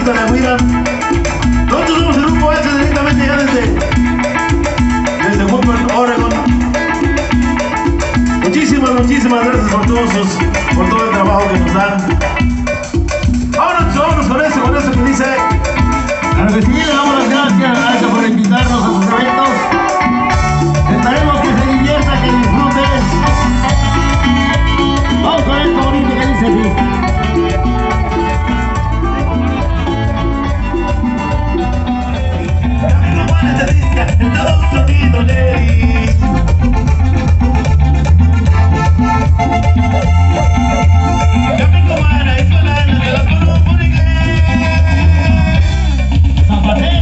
Francisco de Huira. Nosotros somos el grupo S directamente ya desde Woodburn, Oregon. Muchísimas gracias por todo el trabajo que nos dan. Vámonos con eso que dice. Claro que sí, le damos las gracias por invitarnos a sus eventos. Esperemos que se divierta, que disfruten. Vamos con esto bonito que dice así. Zapatero.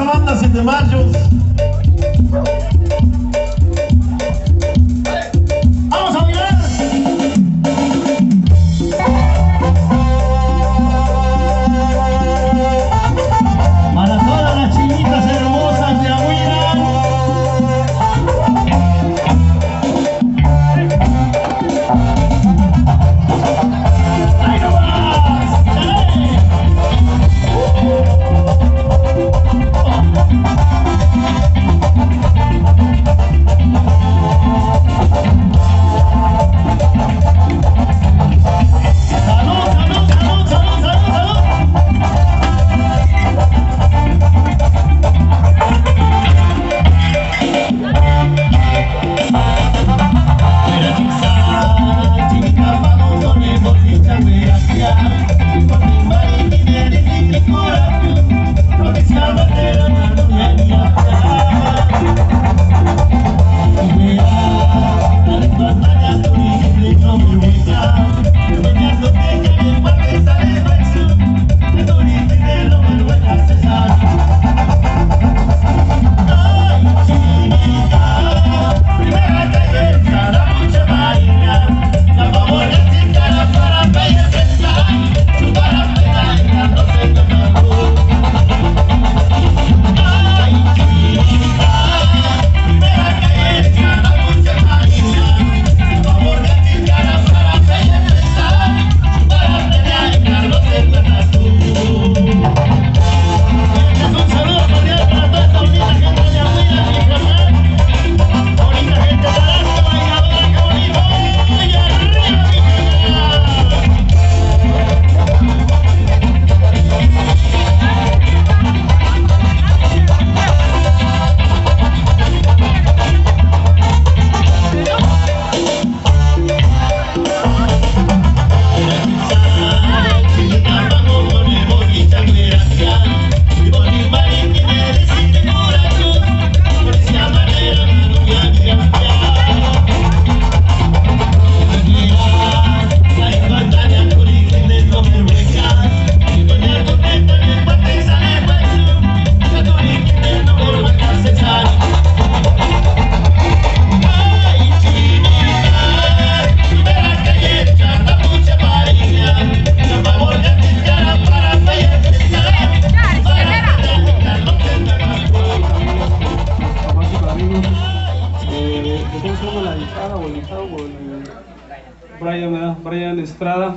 esa banda 7 machos. ¡Vamos a mirar! Para todas las chinitas hermosas de Agüira. ¡Ahí nomás! ¡Dale! Brian Estrada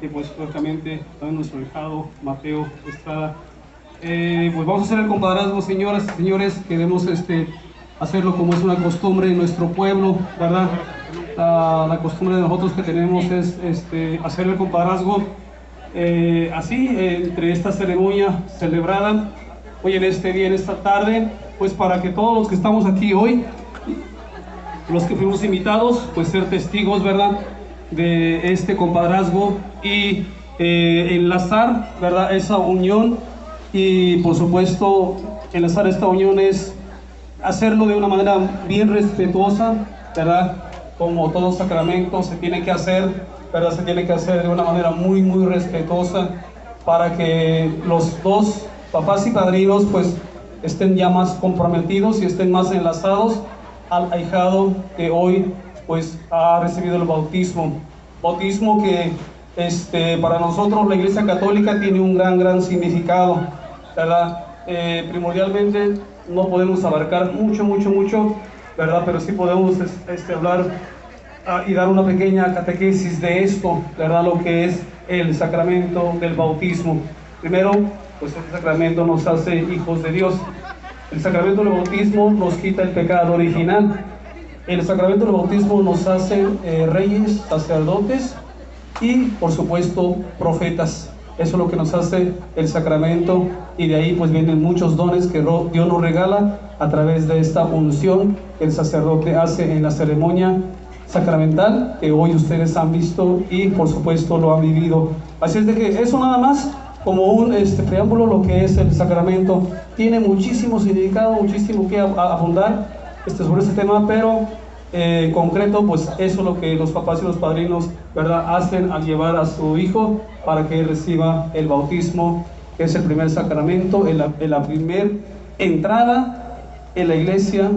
y pues lógicamente también nuestro hijado Mateo Estrada. Pues vamos a hacer el compadrazgo, señoras y señores. Queremos hacerlo como es una costumbre en nuestro pueblo, ¿verdad? La costumbre de nosotros que tenemos es hacer el compadrazgo así entre esta ceremonia celebrada hoy en este día, en esta tarde, pues para que todos los que estamos aquí hoy, los que fuimos invitados, pues ser testigos, ¿verdad?, de este compadrazgo y enlazar, ¿verdad?, esa unión. Y por supuesto enlazar esta unión es hacerlo de una manera bien respetuosa, ¿verdad? Como todo sacramento se tiene que hacer, ¿verdad? Se tiene que hacer de una manera muy respetuosa para que los dos papás y padrinos pues estén ya más comprometidos y estén más enlazados al ahijado que hoy pues ha recibido el bautismo que para nosotros la Iglesia Católica tiene un gran significado, ¿verdad? Primordialmente no podemos abarcar mucho, ¿verdad? Pero sí podemos hablar y dar una pequeña catequesis de esto, ¿verdad? Lo que es el sacramento del bautismo. Primero, pues este sacramento nos hace hijos de Dios. El sacramento del bautismo nos quita el pecado original. El sacramento del bautismo nos hace reyes, sacerdotes y, por supuesto, profetas. Eso es lo que nos hace el sacramento, y de ahí pues vienen muchos dones que Dios nos regala a través de esta unción que el sacerdote hace en la ceremonia sacramental que hoy ustedes han visto y por supuesto lo han vivido. Así es de que eso nada más como un preámbulo. Lo que es el sacramento tiene muchísimo significado, muchísimo que abundar sobre este tema, pero concreto, pues eso es lo que los papás y los padrinos, ¿verdad?, hacen al llevar a su hijo para que reciba el bautismo, que es el primer sacramento, la primer entrada en la iglesia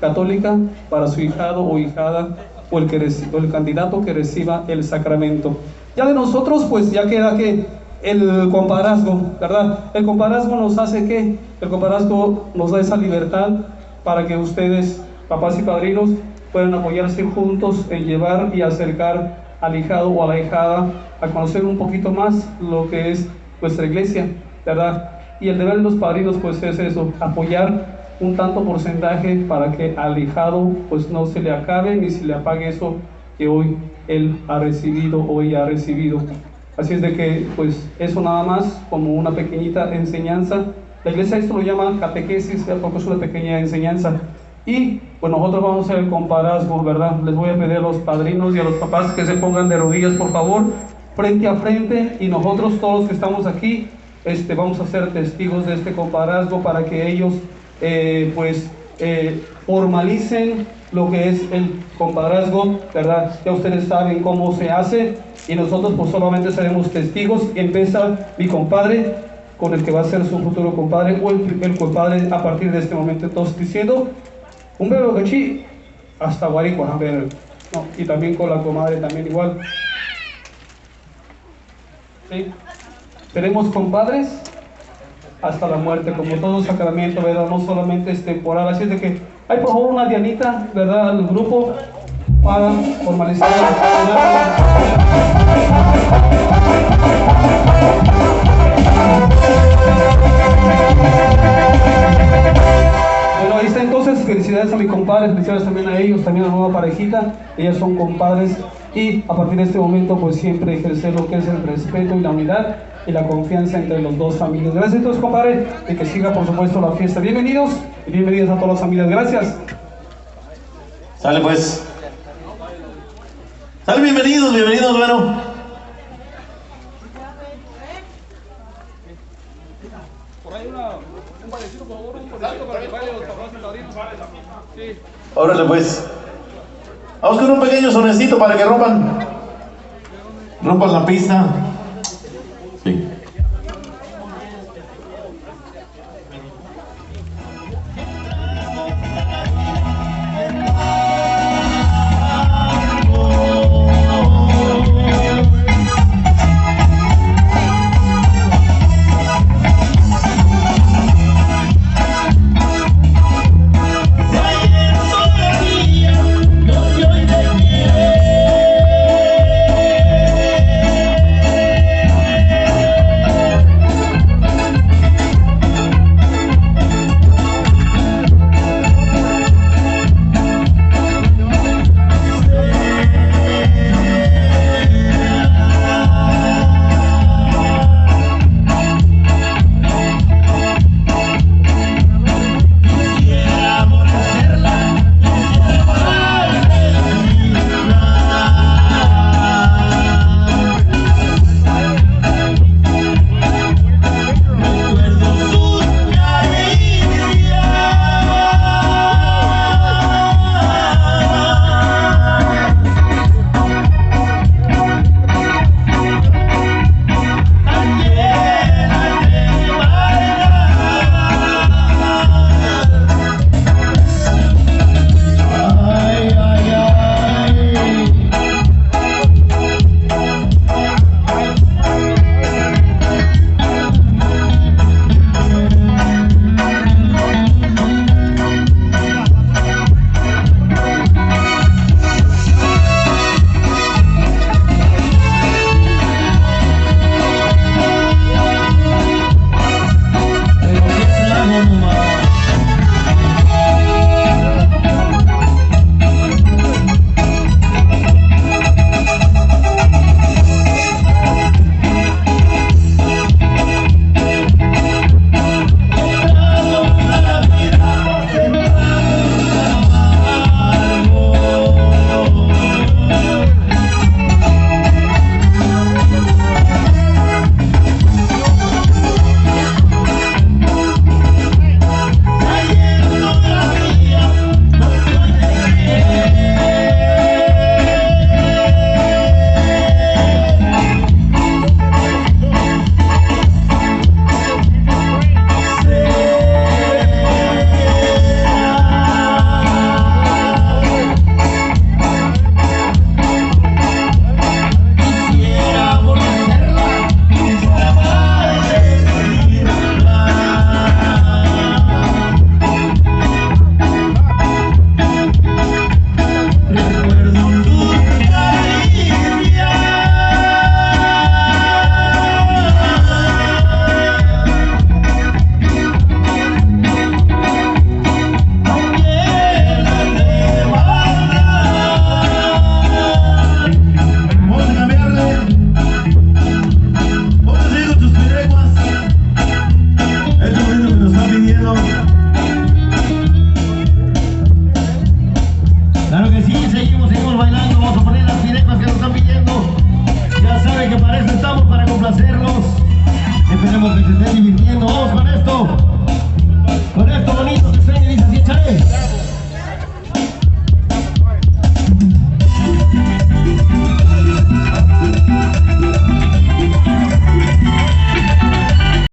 católica para su hijado o hijada o el candidato que reciba el sacramento. Ya de nosotros pues ya queda que el compadrazgo, ¿verdad? El compadrazgo nos hace ¿qué? El compadrazgo nos da esa libertad para que ustedes, papás y padrinos, puedan apoyarse juntos en llevar y acercar al hijado o a la hijada a conocer un poquito más lo que es nuestra iglesia, ¿verdad? Y el deber de los padrinos pues es eso, apoyar un tanto porcentaje para que al hijado pues no se le acabe ni se le apague eso que hoy él ha recibido o ella ha recibido. Así es de que pues eso nada más como una pequeñita enseñanza. La iglesia esto lo llama catequesis, porque es una pequeña enseñanza. Y pues nosotros vamos a hacer el compadrazgo, ¿verdad? Les voy a pedir a los padrinos y a los papás que se pongan de rodillas, por favor, frente a frente, y nosotros todos los que estamos aquí vamos a ser testigos de este compadrazgo para que ellos formalicen lo que es el compadrazgo, ¿verdad? Ya ustedes saben cómo se hace y nosotros pues solamente seremos testigos. Y empieza mi compadre con el que va a ser su futuro compadre o el compadre a partir de este momento. Entonces diciendo un bebé cachí hasta Guaricua, no, y también con la comadre también igual. ¿Sí? Tenemos compadres hasta la muerte, como todo sacramento, ¿verdad? No solamente es temporal. Así es de que hay por favor una dianita, ¿verdad? Al grupo para formalizar Bueno, ahí está entonces. Felicidades a mi compadre, felicidades también a ellos, también a la nueva parejita. Ellas son compadres y a partir de este momento pues siempre ejercer lo que es el respeto y la unidad y la confianza entre los dos familias. Gracias entonces, compadre, y que siga por supuesto la fiesta. Bienvenidos y bienvenidas a todas las familias. Gracias. Sale pues. Sale, bienvenidos, bienvenidos, bueno. Por ahí un bailecito, por favor, un bailecito para que bailen los papás y padrinos. Sí. Órale pues. Vamos con un pequeño sonecito para que rompan la pista.